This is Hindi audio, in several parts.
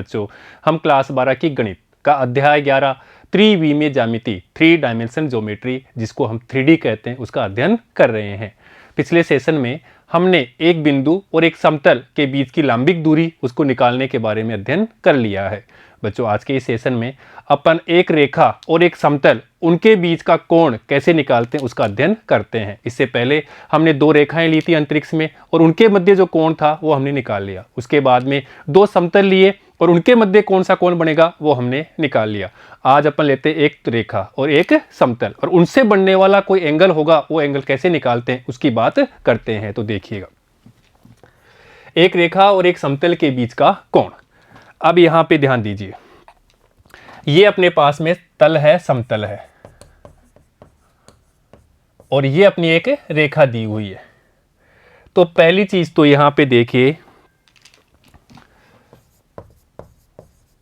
बच्चों, हम क्लास 12 की गणित का अध्याय 11 त्रिविमीय ज्यामिति 3 डायमेंशन ज्योमेट्री जिसको हम 3D कहते हैं उसका अध्ययन कर रहे हैं। पिछले सेशन में हमने एक बिंदु और एक समतल के बीच की लंबिक दूरी उसको निकालने के बारे में अध्ययन कर लिया है। बच्चों, आज के इस सेशन में अपन एक रेखा और एक समतल उनके बीच का कोण कैसे निकालते हैं उसका अध्ययन करते हैं। इससे पहले हमने दो रेखाएं ली थी अंतरिक्ष में और उनके मध्य जो कोण था वो हमने निकाल लिया। उसके बाद में दो समतल लिए और उनके मध्य कौन सा कोण बनेगा वो हमने निकाल लिया। आज अपन लेते हैं एक रेखा और एक समतल और उनसे बनने वाला कोई एंगल होगा, वो एंगल कैसे निकालते हैं उसकी बात करते हैं। तो देखिएगा, एक रेखा और एक समतल के बीच का कोण। अब यहां पे ध्यान दीजिए, ये अपने पास में तल है, समतल है और ये अपनी एक रेखा दी हुई है। तो पहली चीज तो यहां पे देखिए,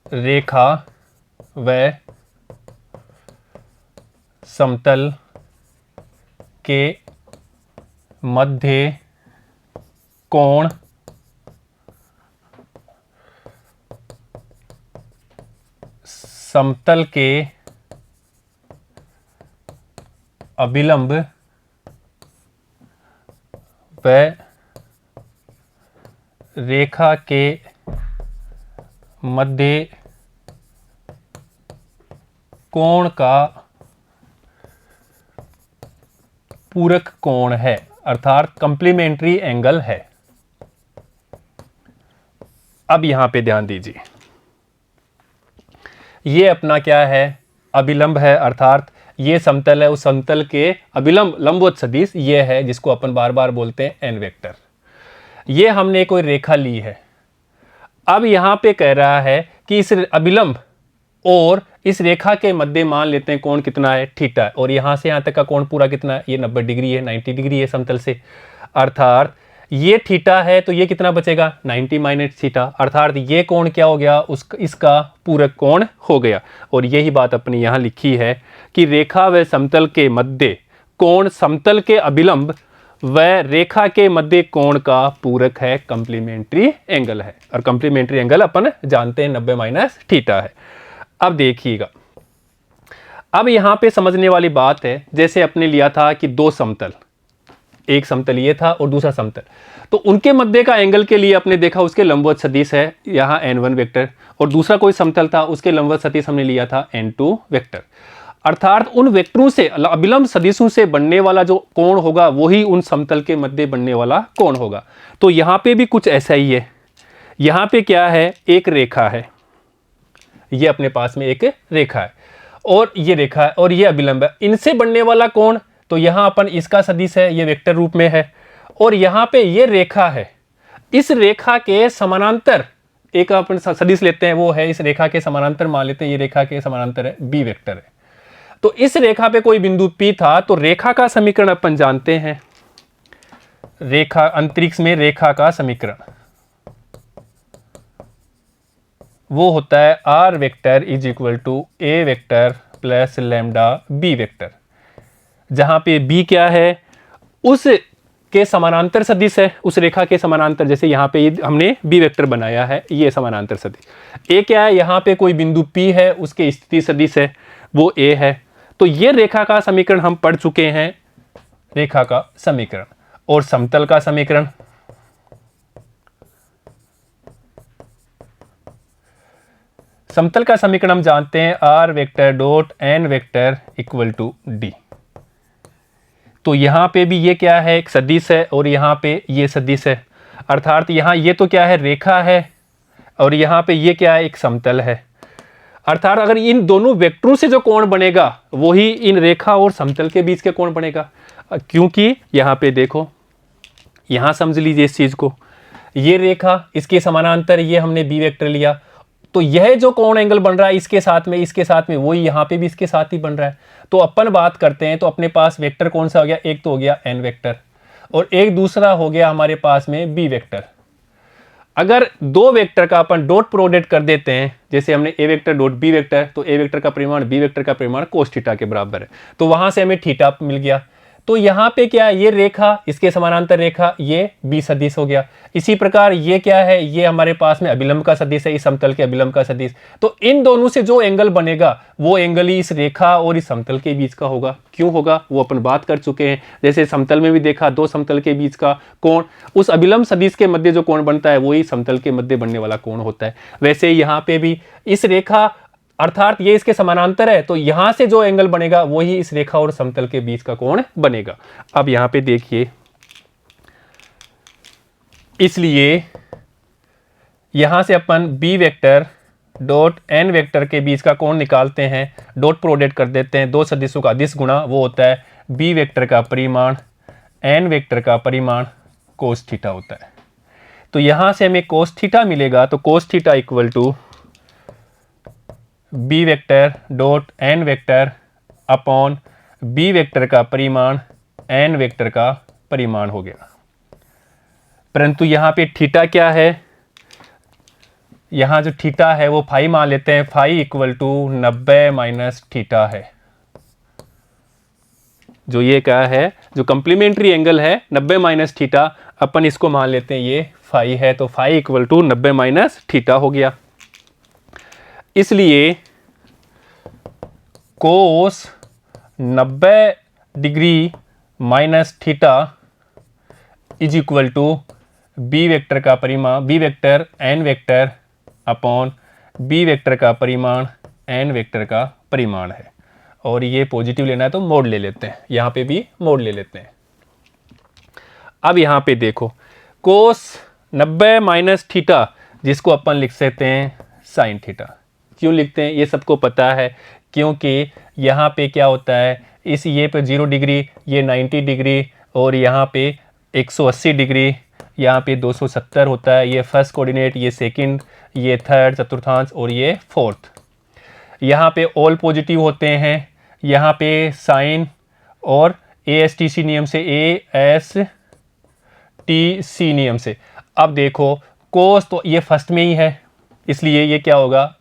रेखा व समतल के मध्य कोण समतल के अभिलंब व रेखा के मध्य कोण का पूरक कोण है, अर्थात कंप्लीमेंट्री एंगल है। अब यहां पे ध्यान दीजिए, ये अपना क्या है, अभिलंब है, अर्थात ये समतल है, उस समतल के अभिलंब लंबवत सदिश ये है जिसको अपन बार बार बोलते हैं एन वेक्टर। ये हमने कोई रेखा ली है। अब यहां पे कह रहा है कि इस अभिलंब और इस रेखा के मध्य मान लेते हैं कोण कितना है, थीटा, और यहां से यहां तक का कोण पूरा कितना है, ये 90 डिग्री है, 90 डिग्री है समतल से। अर्थात ये थीटा है तो ये कितना बचेगा, 90 माइनस थीटा, अर्थात ये कोण क्या हो गया, इसका पूरक कोण हो गया। और यही बात अपनी यहां लिखी है कि रेखा व समतल के मध्य कोण समतल के अभिलंब व रेखा के मध्य कोण का पूरक है, कंप्लीमेंट्री एंगल है। और कंप्लीमेंट्री एंगल अपन जानते हैं 90 माइनस थीटा है। अब देखिएगा, अब यहां पे समझने वाली बात है, जैसे अपने लिया था कि दो समतल, एक समतल ये था और दूसरा समतल, तो उनके मध्य का एंगल के लिए अपने देखा उसके लंबवत सदिश है यहाँ n1 वेक्टर, और दूसरा कोई समतल था उसके लंबवत सदिश हमने लिया था n2 वेक्टर। अर्थात उन वेक्टरों से, अभिलंब सदिशों से बनने वाला जो कोण होगा वही उन समतल के मध्य बनने वाला कोण होगा। तो यहाँ पे भी कुछ ऐसा ही है। यहाँ पे क्या है, एक रेखा है, ये अपने पास में एक रेखा है और ये रेखा है और ये अभिलंब है, इनसे बनने वाला कोण, तो यहां अपन इसका सदिश है, ये वेक्टर रूप में है, और यहां पे ये रेखा है, इस रेखा के समानांतर एक अपन सदिश लेते हैं, वो है इस रेखा के समानांतर, मान लेते हैं ये रेखा के समानांतर है, बी वेक्टर है। तो इस रेखा पे कोई बिंदु P था, तो रेखा का समीकरण अपन जानते हैं, रेखा अंतरिक्ष में रेखा का समीकरण वो होता है r vector is equal to a vector plus lambda b vector, जहां पे b क्या है, उस के समानांतर सदिश है, उस रेखा के समानांतर, जैसे यहाँ पे हमने b वेक्टर बनाया है, ये समानांतर सदिश। a क्या है, यहाँ पे कोई बिंदु p है, उसके स्थिति सदिश है, वो a है। तो ये रेखा का समीकरण हम पढ़ चुके हैं, रेखा का समीकरण। और समतल का समीकरण, समतल का समीकरण हम जानते हैं, r vector dot n vector equal to d। तो यहां पे भी ये क्या है, एक सदिश है और यहां पे ये सदिश है, अर्थात यहां ये तो क्या है, रेखा है, और यहां पे ये क्या है, एक समतल है। अर्थात अगर इन दोनों वेक्टरों से जो कोण बनेगा वही इन रेखा और समतल के बीच के कोण बनेगा। क्योंकि यहां पे देखो, यहां समझ लीजिए इस चीज को, ये रेखा, इसके समानांतर ये हमने बी वेक्टर लिया, तो यह जो कोण एंगल बन रहा है इसके साथ में वही यहाँ पे भी इसके साथ ही बन रहा है। तो अपन बात करते हैं, तो अपने पास वेक्टर कौन सा हो गया, एक तो हो गया n वेक्टर और एक दूसरा हो गया हमारे पास में b वेक्टर। अगर दो वेक्टर का अपन डॉट प्रोडक्ट कर देते हैं, जैसे हमने a vector dot b vector, तो a वेक्टर का परिमाण b वेक्टर का परिमाण cos थीटा के बराबर है, तो वहां से हमें थीटा मिल गया। तो यहाँ पे क्या है, ये रेखा इसके समानांतर रेखा, ये बी सदिश हो गया। इसी प्रकार ये क्या है, ये हमारे पास में अभिलंब का सदिश है, इस समतल के अभिलंब का सदिश। तो इन दोनों से जो एंगल बनेगा वो एंगल ही इस रेखा और इस समतल के बीच का होगा। क्यों होगा वो अपन बात कर चुके हैं। जैसे समतल में भी देखा, दो समतल के बीच का कोण, उस अभिलंब सदिश के मध्य जो कोण बनता है वही समतल के मध्य बनने वाला कोण होता है। वैसे यहाँ पे भी इस रेखा अर्थात ये इसके समानांतर है, तो यहां से जो एंगल बनेगा वही इस रेखा और समतल के बीच का कोण बनेगा। अब यहां पे देखिए, इसलिए यहां से अपन B vector dot N vector के बीच का कोण निकालते हैं, डॉट प्रोडक्ट कर देते हैं, दो सदिशों का अदिश गुणा, वो होता है बी वेक्टर का परिमाण एन वेक्टर का परिमाण कोस थीटा होता है। तो यहां से हमें कोस थीटा मिलेगा, तो cos theta equal to B vector dot N vector upon B vector का परिमाण एन वेक्टर का परिमाण हो गया। परंतु यहाँ पे थीटा क्या है, यहाँ जो थीटा है वो फाई मान लेते हैं, phi equal to 90 minus theta है। जो ये क्या है, जो कंप्लीमेंट्री एंगल है 90 माइनस थीटा, अपन इसको मान लेते हैं ये फाई है, तो phi equal to 90 minus theta हो गया। इसलिए cos 90 degree minus theta is equal to B vector का परिमाण, b vector n vector upon B vector का परिमाण एन वेक्टर का परिमाण है। और ये पॉजिटिव लेना है तो मोड ले लेते हैं, यहाँ पे भी मोड ले लेते हैं। अब यहाँ पे देखो, कोस 90 माइनस थीटा जिसको अपन लिख सकते हैं साइन थीटा। क्यों लिखते हैं ये सबको पता है, क्योंकि यहाँ पे क्या होता है, इस ये पे 0 डिग्री, ये 90 डिग्री और यहाँ पे 180 डिग्री, यहाँ पे 270 होता है। ये फर्स्ट कोऑर्डिनेट, ये सेकंड, ये थर्ड चतुर्थांश और ये फोर्थ। यहाँ पे ऑल पॉजिटिव होते हैं, यहाँ पे साइन और ASTC नियम से, ASTC नियम से। अब देखो कोस तो ये फर्स्ट में ही है, इसलिए ये क्या होगा,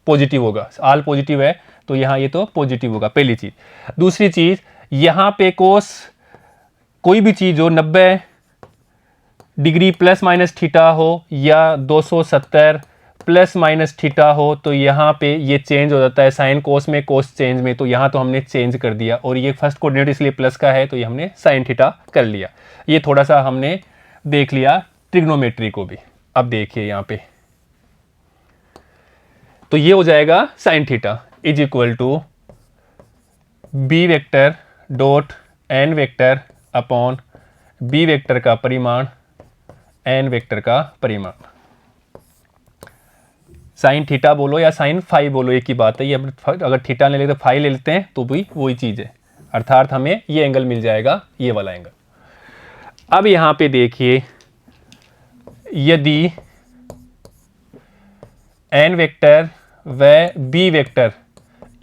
पॉजिटिव होगा, आल पॉजिटिव है तो यहाँ ये तो पॉजिटिव होगा, पहली चीज। दूसरी चीज, यहाँ पे कोस कोई भी चीज हो 90 डिग्री प्लस माइनस थीटा हो या 270 प्लस माइनस थीटा हो, तो यहाँ पे ये चेंज हो जाता है, साइन कोस में कोस चेंज में। तो यहाँ तो हमने चेंज कर दिया, और ये फर्स्ट कोऑर्डिनेट इसलिए प्लस का है तो ये हमने साइन थीटा कर लिया। ये थोड़ा सा हमने देख लिया ट्रिग्नोमेट्री को भी। अब देखिए यहाँ पे, तो ये हो जाएगा sine theta is equal to B vector dot N vector upon B vector का परिमाण एन वेक्टर का परिमाण। साइन थीटा बोलो या साइन फाई बोलो, एक ही बात है। ये अगर थीटा ले लेते तो फाई ले लेते हैं तो भी वही चीज़ है, अर्थात हमें ये एंगल मिल जाएगा, ये वाला एंगल। अब यहाँ पे देखिए, यदि एन वेक्टर व बी वेक्टर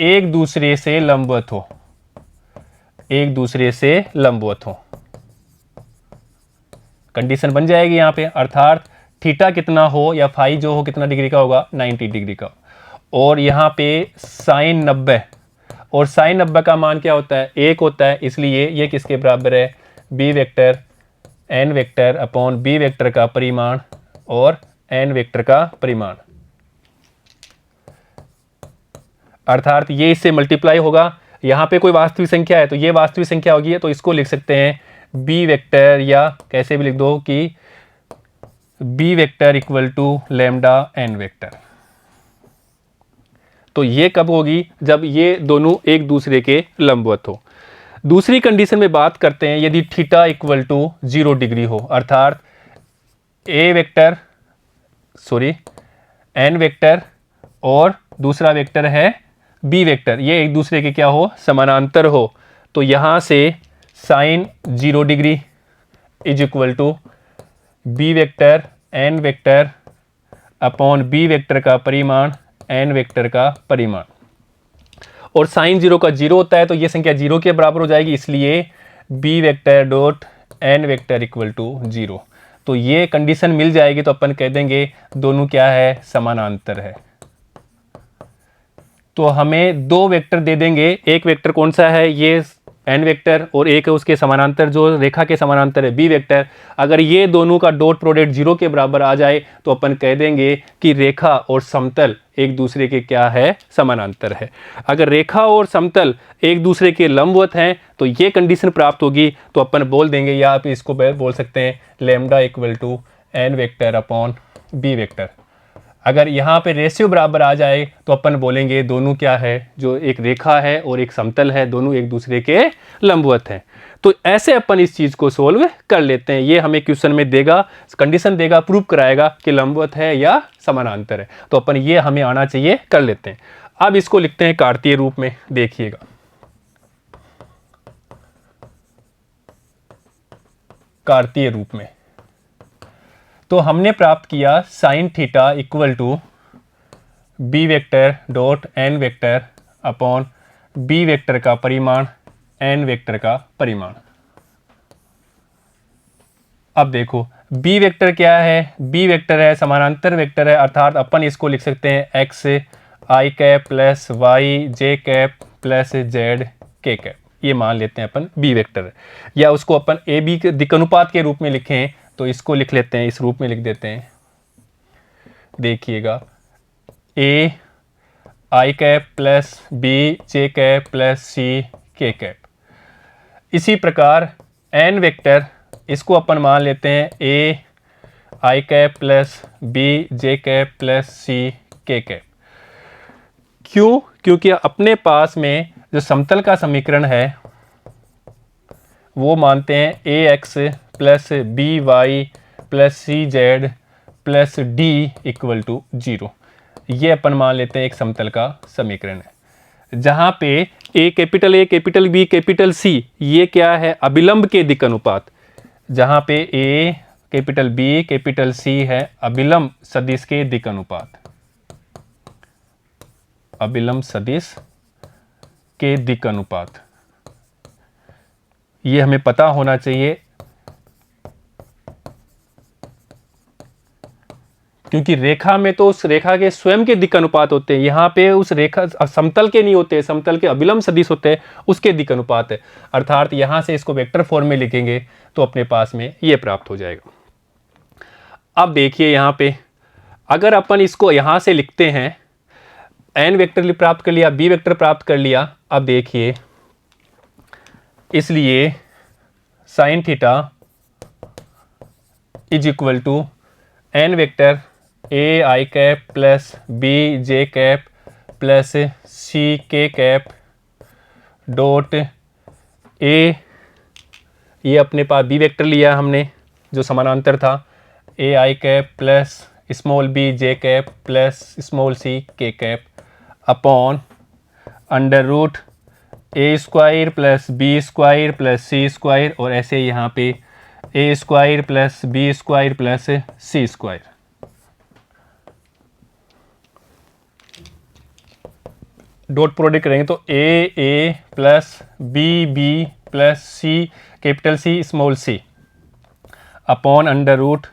एक दूसरे से लंबवत हो, एक दूसरे से लंबवत हो, कंडीशन बन जाएगी यहाँ पे, अर्थात थीटा कितना हो या फाई जो हो कितना डिग्री का होगा, 90 डिग्री का। और यहाँ पे साइन 90, और साइन 90 का मान क्या होता है, 1 होता है, इसलिए ये किसके बराबर है, b vector n vector upon B vector का परिमाण और एन वेक्टर का परिमाण। अर्थात ये इससे मल्टीप्लाई होगा। यहाँ पे कोई वास्तविक संख्या है तो ये वास्तविक संख्या होगी, तो इसको लिख सकते हैं बी वेक्टर, या कैसे भी लिख दो कि b vector equal to lambda n vector. तो ये कब होगी, जब ये दोनों एक दूसरे के लंबवत हो। दूसरी कंडीशन में बात करते हैं, यदि थीटा इक्वल टू 0 डिग्री हो, अर्थात ए वेक्टर एन वेक्टर और दूसरा वेक्टर है बी वेक्टर, ये एक दूसरे के क्या हो, समानांतर हो। तो यहाँ से sine 0 degree is equal to B vector n vector upon B vector का परिमाण एन वेक्टर का परिमाण। और साइन 0 का 0 होता है तो ये संख्या 0 के बराबर हो जाएगी, इसलिए b vector dot N vector equal to 0। तो ये कंडीशन मिल जाएगी तो अपन कह देंगे दोनों क्या है, समानांतर है। तो हमें दो वेक्टर दे देंगे, एक वेक्टर कौन सा है, ये एन वेक्टर और एक है उसके समानांतर जो रेखा के समानांतर है बी वेक्टर, अगर ये दोनों का डॉट प्रोडक्ट 0 के बराबर आ जाए तो अपन कह देंगे कि रेखा और समतल एक दूसरे के क्या है, समानांतर है। अगर रेखा और समतल एक दूसरे के लंबवत हैं तो ये कंडीशन प्राप्त होगी, तो अपन बोल देंगे, या आप इसको बोल सकते हैं lambda equal to N vector upon B vector. अगर यहाँ पे रेशियो बराबर आ जाए तो अपन बोलेंगे दोनों क्या है, जो एक रेखा है और एक समतल है, दोनों एक दूसरे के लंबवत हैं। तो ऐसे अपन इस चीज़ को सोल्व कर लेते हैं। ये हमें क्वेश्चन में देगा, कंडीशन देगा, प्रूव कराएगा कि लंबवत है या समानांतर है, तो अपन ये हमें आना चाहिए, कर लेते हैं। अब इसको लिखते हैं कार्तीय रूप में, देखिएगा। कार्तीय रूप में तो हमने प्राप्त किया sine theta equal to B vector dot N vector upon B vector का परिमाण एन वेक्टर का परिमाण। अब देखो बी वेक्टर क्या है, बी वेक्टर है समानांतर वेक्टर है, अर्थात अपन इसको लिख सकते हैं एक्स आई कैप प्लस वाई जे कैप प्लस जेड के कैप, ये मान लेते हैं अपन बी वेक्टर है। या उसको अपन ए बी के दिक्कनुपात के रूप में लिखें तो इसको लिख लेते हैं, इस रूप में लिख देते हैं, देखिएगा A I cap plus B J cap plus C K cap. इसी प्रकार एन वेक्टर, इसको अपन मान लेते हैं A I cap plus B J cap plus C K cap. क्यों? क्योंकि अपने पास में जो समतल का समीकरण है वो मानते हैं A X plus B Y plus C Z plus D equal to 0। ये अपन मान लेते हैं एक समतल का समीकरण है, जहाँ पे ए कैपिटल बी कैपिटल सी ये क्या है, अभिलंब के दिक् अनुपात। जहाँ पे ए कैपिटल बी कैपिटल सी है अभिलंब सदिश के दिक् अनुपात, अभिलंब सदिश के दिक् अनुपात, ये हमें पता होना चाहिए। क्योंकि रेखा में तो उस रेखा के स्वयं के दिक् अनुपात होते हैं, यहाँ पे उस रेखा समतल के नहीं होते, समतल के अभिलंब सदिश होते हैं, उसके दिक् अनुपात है। अर्थात यहाँ से इसको वेक्टर फॉर्म में लिखेंगे तो अपने पास में ये प्राप्त हो जाएगा। अब देखिए यहाँ पे अगर अपन इसको यहाँ से लिखते हैं, एन वेक्टर प्राप्त कर लिया, बी वेक्टर प्राप्त कर लिया। अब देखिए इसलिए sine theta is equal to N vector A I cap plus B J cap plus C K cap dot A, ये अपने पास बी वेक्टर लिया हमने जो समानांतर था, A I cap plus small B J cap plus small C K cap upon under root A square plus B square plus C square, और ऐसे यहाँ पे A square plus B square plus C square. Dot product करेंगे तो A plus B plus C capital C small C upon under root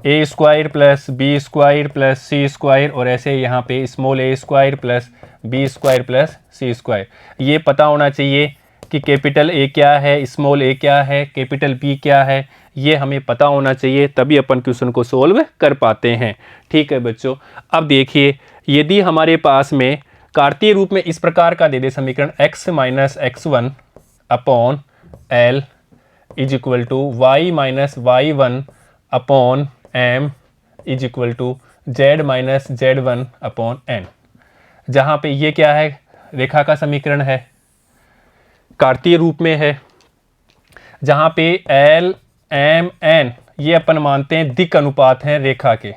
A square plus B square plus C square, और ऐसे यहाँ पे स्मॉल ए square plus B square plus C square. ये पता होना चाहिए कि कैपिटल ए क्या है, स्मॉल ए क्या है, कैपिटल बी क्या है, ये हमें पता होना चाहिए, तभी अपन क्वेश्चन को सोल्व कर पाते हैं। ठीक है बच्चों, अब देखिए यदि हमारे पास में कार्तीय रूप में इस प्रकार का दे दे समीकरण x minus x1 upon l is equal to y minus y1 upon m is equal to z minus z1 upon n, जहाँ पे ये क्या है, रेखा का समीकरण है, कार्तीय रूप में है, जहाँ पे L M N ये अपन मानते हैं दिक् अनुपात हैं रेखा के,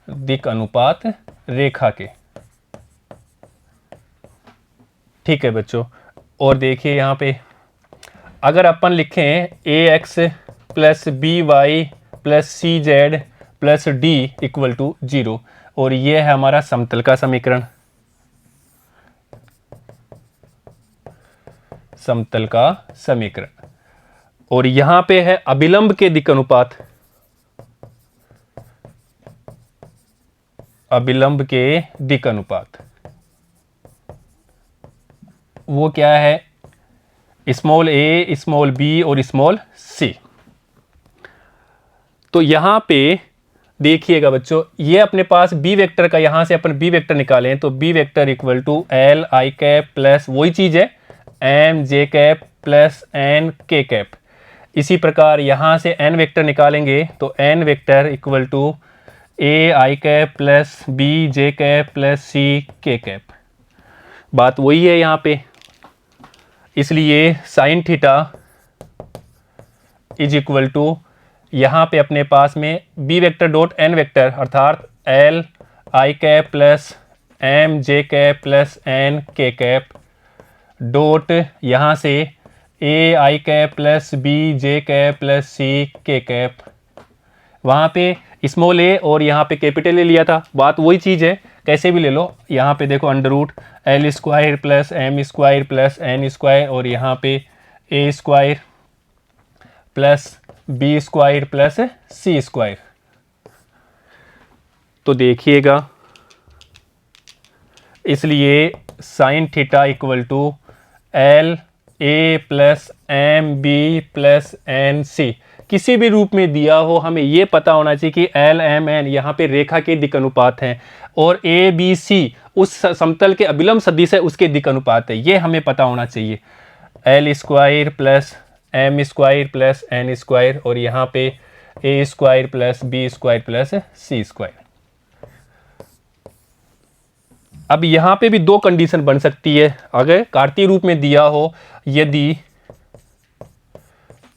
दिक् अनुपात रेखा के। ठीक है बच्चों, और देखिए यहाँ पे अगर अपन लिखें A X plus B Y plus C Z plus D equal to 0, और ये है हमारा समतल का समीकरण, समतल का समीकरण। और यहां पे है अभिलंब के दिक् अनुपात, अभिलंब के दिक् अनुपात वो क्या है, स्मॉल ए, स्मॉल बी और स्मॉल सी। तो यहां पे देखिएगा बच्चों, ये अपने पास बी वेक्टर का, यहां से अपन बी वेक्टर निकालें तो B vector equal to L I cap plus वही चीज है M J cap plus N K cap. इसी प्रकार यहां से एन वेक्टर निकालेंगे तो N vector equal to A I cap plus B J cap plus C K cap. बात वही है यहाँ पे, इसलिए sine theta is equal to यहाँ पे अपने पास में B vector dot N vector अर्थात L I cap plus M J cap plus N K cap dot यहाँ से A I cap plus B J cap plus C K cap. वहाँ पे स्मॉल ए और यहाँ पे कैपिटल ए लिया था, बात वही चीज़ है, कैसे भी ले लो। यहाँ पे देखो under root L square plus M square plus N square और यहाँ पे A square plus B square plus C square. तो देखिएगा, इसलिए sine theta equal to L A plus M B plus N C किसी भी रूप में दिया हो, हमें यह पता होना चाहिए कि एल एम एन यहाँ पे रेखा के दिक् अनुपात हैं और ए बी सी उस समतल के अभिलंब सदिश है उसके दिक् अनुपात है, ये हमें पता होना चाहिए। L square plus M square plus N square और यहाँ पे A square plus B square plus C square. अब यहाँ पे भी दो कंडीशन बन सकती है, अगर कार्तीय रूप में दिया हो, यदि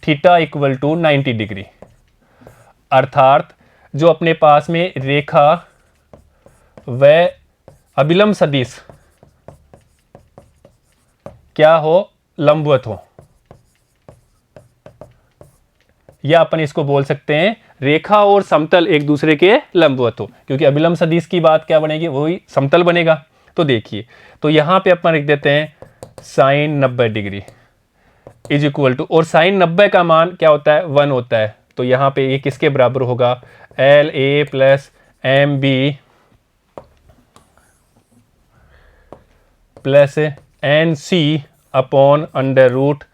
थीटा इक्वल टू 90 डिग्री अर्थात जो अपने पास में रेखा व अभिलंब सदिश क्या हो, लंबवत हो, या अपन इसको बोल सकते हैं रेखा और समतल एक दूसरे के लंबवत हो, क्योंकि अभिलंब सदिश की बात क्या बनेगी, वही समतल बनेगा। तो देखिए, तो यहां पे अपन लिख देते हैं sine 90 degree is equal to, और साइन 90 का मान क्या होता है, 1 होता है। तो यहाँ पे ये किसके बराबर होगा, L A plus M B plus N C upon under root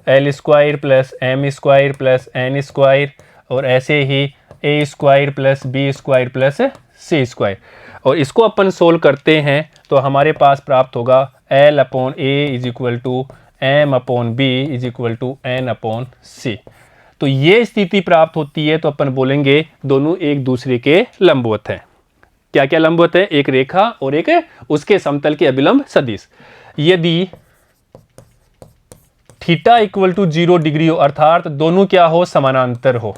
L square plus M square plus N square और ऐसे ही A square plus B square plus C square. और इसको अपन सोल्व करते हैं तो हमारे पास प्राप्त होगा L upon A is equal to M upon B is equal to N upon C. तो ये स्थिति प्राप्त होती है तो अपन बोलेंगे दोनों एक दूसरे के लंबवत हैं। क्या क्या लंबवत है, एक रेखा और एक उसके समतल के अभिलंब सदिश। यदि थीटा इक्वल टू 0 डिग्री हो अर्थात दोनों क्या हो, समानांतर हो,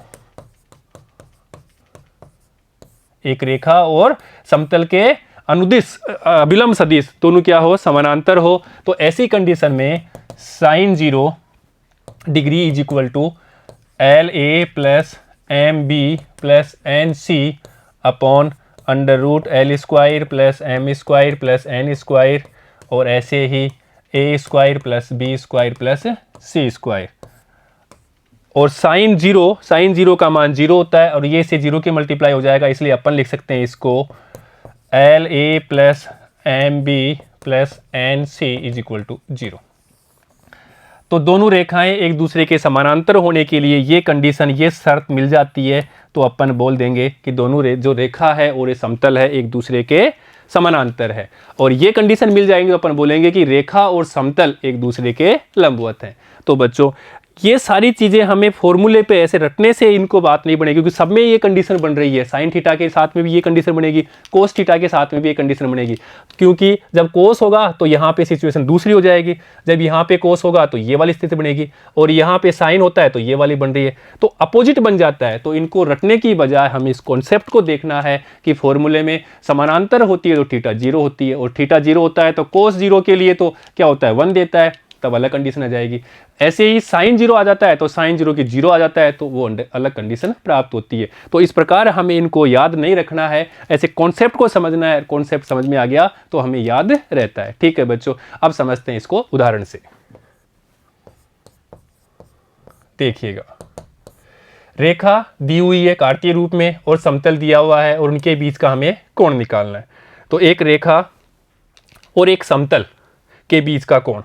एक रेखा और समतल के अनुदिश अभिलंब सदिश दोनों क्या हो, समानांतर हो, तो ऐसी कंडीशन में sine 0 degree is equal to L A plus M B plus N C upon under root L square plus M square plus N square और ऐसे ही A square plus B square plus C square. और साइन 0 का मान 0 होता है और ये से 0 के मल्टीप्लाई हो जाएगा, इसलिए अपन लिख सकते हैं इसको L A plus M B plus N C is equal to 0। तो दोनों रेखाएं एक दूसरे के समानांतर होने के लिए ये कंडीशन, ये शर्त मिल जाती है तो अपन बोल देंगे कि दोनों जो रेखा है और ये समतल है एक दूसरे के समानांतर है। और ये कंडीशन मिल जाएंगे तो अपन बोलेंगे कि रेखा और समतल एक दूसरे के लंबवत हैं। तो बच्चों ये सारी चीज़ें हमें फॉर्मूले पे ऐसे रटने से इनको बात नहीं बनेगी, क्योंकि सब में ये कंडीशन बन रही है। साइन थीटा के साथ में भी ये कंडीशन बनेगी, कोस थीटा के साथ में भी ये कंडीशन बनेगी, क्योंकि जब कोस होगा तो यहाँ पे सिचुएशन दूसरी हो जाएगी, जब यहाँ पे कोस होगा तो ये वाली स्थिति बनेगी, और यहाँ पे साइन होता है तो ये वाली बन रही है, तो अपोजिट बन जाता है। तो इनको रटने की बजाय हमें इस कॉन्सेप्ट को देखना है कि फॉर्मूले में समानांतर होती है तो थीटा 0 होती है, और थीटा 0 होता है तो कोस 0 के लिए तो क्या होता है, 1 देता है, तब अलग कंडीशन आ जाएगी। ऐसे ही साइन 0 आ जाता है तो साइन 0 की 0 आ जाता है तो वो अलग कंडीशन प्राप्त होती है। तो इस प्रकार हमें इनको याद नहीं रखना है, ऐसे कॉन्सेप्ट को समझना है। कॉन्सेप्ट समझ में आ गया तो हमें याद रहता है। ठीक है बच्चों, अब समझते हैं इसको उदाहरण से। देखिएगा, रेखा दी हुई है कार्तीय रूप में और समतल दिया हुआ है और उनके बीच का हमें कोण निकालना है। तो एक रेखा और एक समतल के बीच का कोण,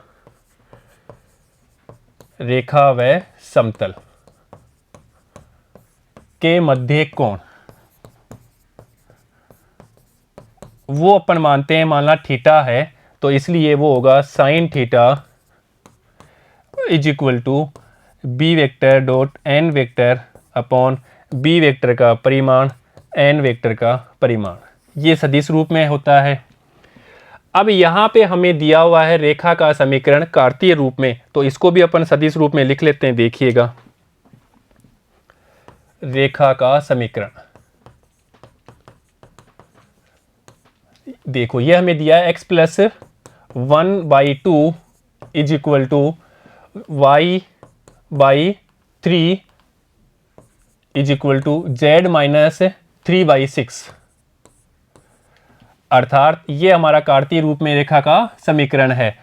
रेखा व समतल के मध्य कोण, वो अपन मानते हैं, मानना थीटा है, तो इसलिए वो होगा sine theta is equal to B vector dot N vector upon B vector का परिमाण एन वेक्टर का परिमाण। ये सदिश रूप में होता है। अब यहाँ पे हमें दिया हुआ है रेखा का समीकरण कार्तीय रूप में, तो इसको भी अपन सदिश रूप में लिख लेते हैं। देखिएगा, रेखा का समीकरण देखो, ये हमें दिया है x plus 1/2 is equal to y by 3 is equal to z minus 3/6, अर्थात ये हमारा कार्तीय रूप में रेखा का समीकरण है।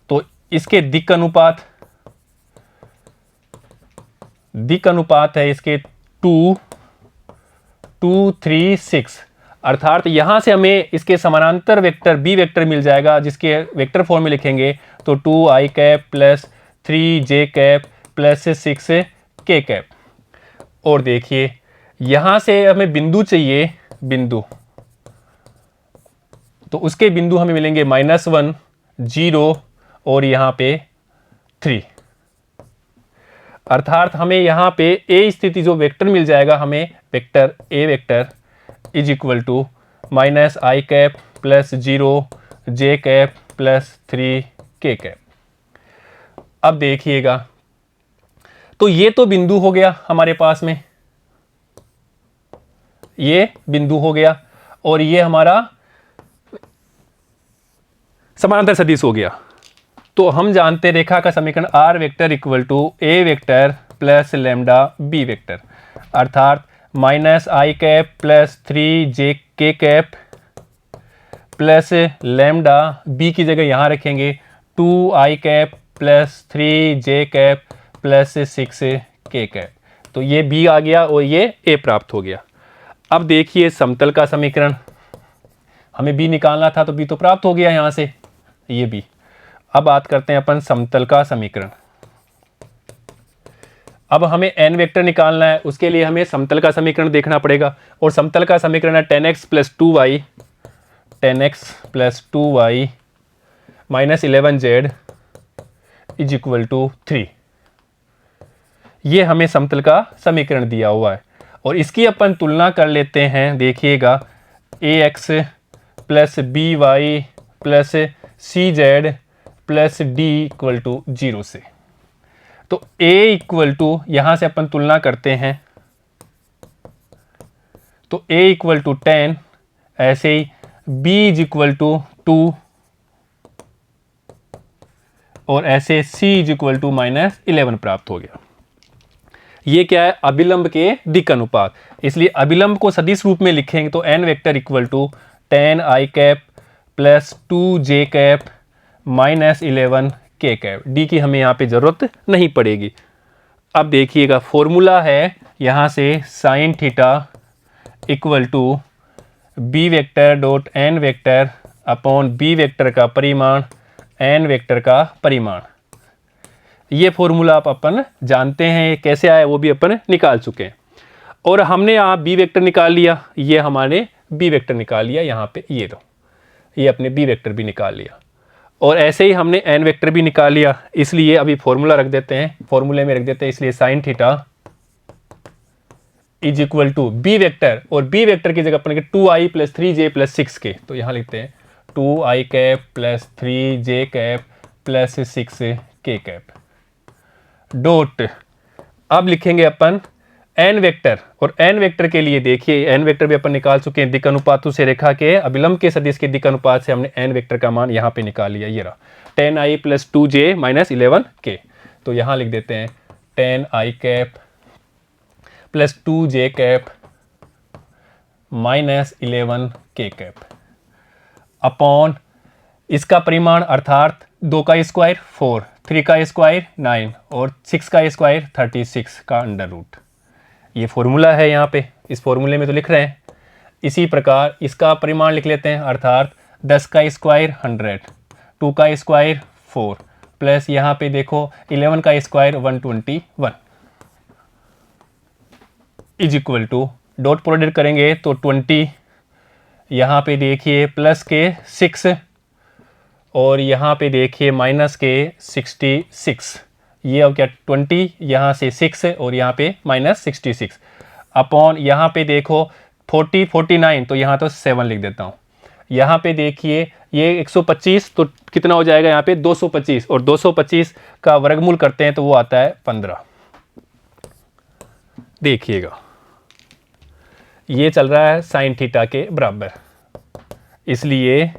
तो इसके दिक् अनुपात है इसके 2, 2, 3, 6, अर्थात यहां से हमें इसके समानांतर वेक्टर बी वेक्टर मिल जाएगा, जिसके वेक्टर फॉर्म में लिखेंगे तो 2i cap plus 3j cap plus 6k cap. और देखिए यहां से हमें बिंदु चाहिए, बिंदु, तो उसके बिंदु हमें मिलेंगे -1, 0 और यहां पे 3, अर्थात हमें यहां पे ए स्थिति जो वेक्टर मिल जाएगा, हमें vector A vector is equal to -i cap plus 0j cap plus 3k cap. अब देखिएगा, तो ये तो बिंदु हो गया हमारे पास में, ये बिंदु हो गया, और ये हमारा समानांतर सदिश हो गया। तो हम जानते हैं रेखा का समीकरण R vector equal to A vector plus lambda B vector, अर्थात -i cap plus 3j cap plus lambda B की जगह यहाँ रखेंगे 2i cap plus 3j cap plus 6k cap. तो ये b आ गया और ये a प्राप्त हो गया। अब देखिए समतल का समीकरण, हमें b निकालना था तो b तो प्राप्त हो गया यहाँ से, ये b। अब बात करते हैं अपन समतल का समीकरण। अब हमें n वेक्टर निकालना है, उसके लिए हमें समतल का समीकरण देखना पड़ेगा, और समतल का समीकरण है 10x plus 2y, 10x plus 2y minus 11z is equal to 3। ये हमें समतल का समीकरण दिया हुआ है, और इसकी अपन तुलना कर लेते हैं। देखिएगा, ax plus by plus cz plus d equal to 0 से, तो a इक्वल टू यहां से अपन तुलना करते हैं, तो a इक्वल टू 10, ऐसे ही b इज इक्वल टू 2, और ऐसे c इज इक्वल टू -11 प्राप्त हो गया। ये क्या है? अभिलंब के दिक् अनुपात। इसलिए अभिलंब को सदिश रूप में लिखेंगे तो n vector equal to 10i cap plus 2j cap minus 11k cap. D की हमें यहाँ पे जरूरत नहीं पड़ेगी। अब देखिएगा, फॉर्मूला है यहाँ से sine theta equal to B vector dot N vector upon B vector का परिमाण एन वेक्टर का परिमाण। ये फॉर्मूला आप अपन जानते हैं, कैसे आया वो भी अपन निकाल चुके हैं। और हमने यहाँ बी वेक्टर निकाल लिया, ये हमारे बी वेक्टर निकाल लिया, यहाँ पे ये दो, ये अपने बी वेक्टर भी निकाल लिया, और ऐसे ही हमने एन वेक्टर भी निकाल लिया। इसलिए अभी फॉर्मूला रख देते हैं, फॉर्मूले में रख देते हैं। इसलिए sine theta is equal to B vector, और बी वेक्टर की जगह अपन 2i plus 3j plus 6k, तो यहाँ लिखते हैं 2i cap plus 3j cap plus 6k cap dot. अब लिखेंगे अपन एन वेक्टर, और एन वेक्टर के लिए देखिए एन वेक्टर भी अपन निकाल चुके हैं दिक् अनुपातों से। रेखा के अभिलंब के सदिश के दिक् अनुपात से हमने एन वेक्टर का मान यहाँ पे निकाल लिया, ये रहा 10i plus 2j minus 11k। तो यहाँ लिख देते हैं 10i cap plus 2j cap minus 11k cap upon इसका परिमाण, अर्थात 2 का स्क्वायर 4, 3 का स्क्वायर 9 और 6 का स्क्वायर 36 का अंडर रूट। ये फॉर्मूला है यहाँ पे, इस फॉर्मूले में तो लिख रहे हैं। इसी प्रकार इसका परिमाण लिख लेते हैं, अर्थात 10 का स्क्वायर 100, 2 का स्क्वायर 4, प्लस यहाँ पे देखो 11 का square 121 is equal to, dot product करेंगे तो 20, यहाँ पे देखिए प्लस के 6 और यहाँ पे देखिए माइनस के 66। ये अब क्या 20, यहाँ से 6 और यहाँ पे माइनस 66 अपॉन यहाँ पे देखो 40 49, तो यहाँ तो 7 लिख देता हूँ। यहाँ पे देखिए ये 125, तो कितना हो जाएगा यहाँ पे 225, और 225 का वर्गमूल करते हैं तो वो आता है 15। देखिएगा ये चल रहा है साइन थीटा के बराबर, इसलिए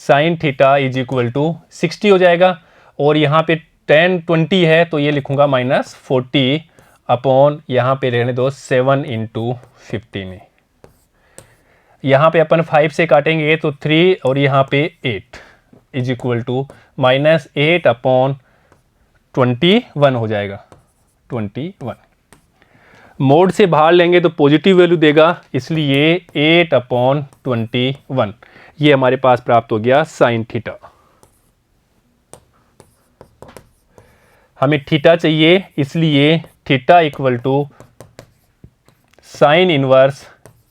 sine theta is equal to 60 हो जाएगा। और यहाँ पे 10 20 है तो ये लिखूंगा -40 अपॉन यहाँ पे रहने दो 7 × 15। यहाँ पे अपन 5 से काटेंगे तो 3 और यहाँ पे 8 इज इक्वल टू -8 अपॉन 21 हो जाएगा 21। मोड से बाहर लेंगे तो पॉजिटिव वैल्यू देगा, इसलिए 8 अपॉन 21 ये हमारे पास प्राप्त हो गया साइन थीटा। हमें थीटा चाहिए, इसलिए theta equal to sine inverse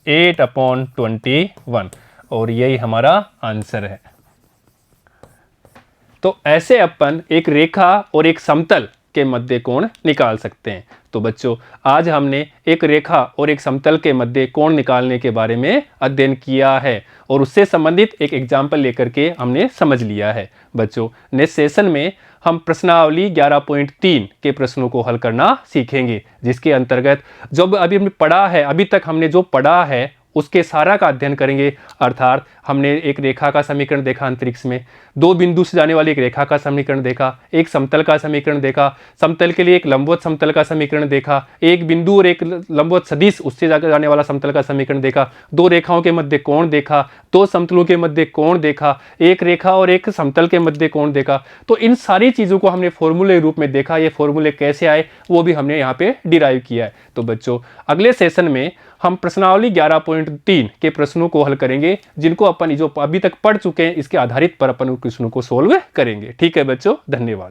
8 upon 21, और यही हमारा आंसर है। तो ऐसे अपन एक रेखा और एक समतल के मध्य कोण निकाल सकते हैं। तो बच्चों आज हमने एक रेखा और एक समतल के मध्य कोण निकालने के बारे में अध्ययन किया है और उससे संबंधित एक एग्जाम्पल लेकर के हमने समझ लिया है। बच्चों नेक्स्ट सेशन में हम प्रश्नावली 11.3 के प्रश्नों को हल करना सीखेंगे, जिसके अंतर्गत जो अभी हमने पढ़ा है, अभी तक हमने जो पढ़ा है उसके सारा का अध्ययन करेंगे। अर्थात हमने एक रेखा का समीकरण देखा अंतरिक्ष में, दो बिंदु से जाने वाली एक रेखा का समीकरण देखा, एक समतल का समीकरण देखा, समतल के लिए एक लंबवत समतल का समीकरण देखा, एक बिंदु और एक लंबवत सदिश उससे जाने वाला समतल का समीकरण देखा, दो रेखाओं के मध्य कोण देखा, दो समतलों के मध्य कोण देखा, एक रेखा और एक समतल के मध्य कोण देखा। तो इन सारी चीज़ों को हमने फॉर्मूले रूप में देखा। ये फॉर्मूले कैसे आए वो भी हमने यहाँ पे डिराइव किया है। तो बच्चों अगले सेशन में हम प्रश्नावली 11.3 के प्रश्नों को हल करेंगे, जिनको अपन जो अभी तक पढ़ चुके हैं इसके आधारित पर अपन उन प्रश्नों को सोल्व करेंगे। ठीक है बच्चों, धन्यवाद।